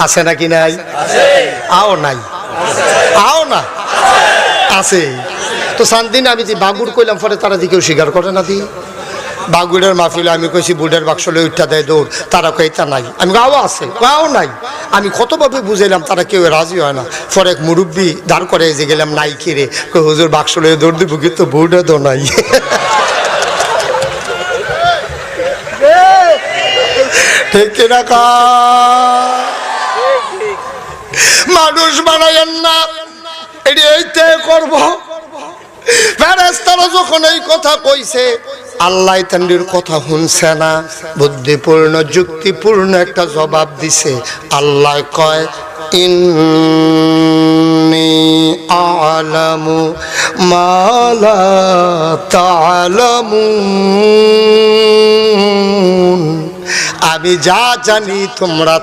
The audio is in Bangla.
আছে নাকি নাই? আও নাই, আও না আছে তো। সানদিন আমি যে বাগুর কইলাম, পরে তারা দি কেউ স্বীকার করে না। দি বাগুড়ের মাহফিলে আমি কইছি বুড়ের বাক্স লই উঠা দেয় দৌড়, তারা কই তা নাই। আমি আও আছে, আও নাই। আমি কতভাবে বুঝাইলাম, তারা কেউ রাজি হয় না। পরে এক মুরব্বী দাঁড় করে যে গেলাম নাই কিরে, কই হুজুর বাক্স লই দৌড় দিব, কিন্তু বুড়ে তো নাই। ঠিক কিনা কা? মানুষ বানাইয়েন না, এটি এইতে করব। ফেরেশতারা যখন এই কথা কইছে, আল্লাহ তান্ডির কথা শুনছে না, বুদ্ধিপূর্ণ যুক্তিপূর্ণ একটা জবাব দিছে। আল্লাহ কয়, ইন্নী আ'লামু মা লা তা'লামুন, আমি যা জানি তোমরা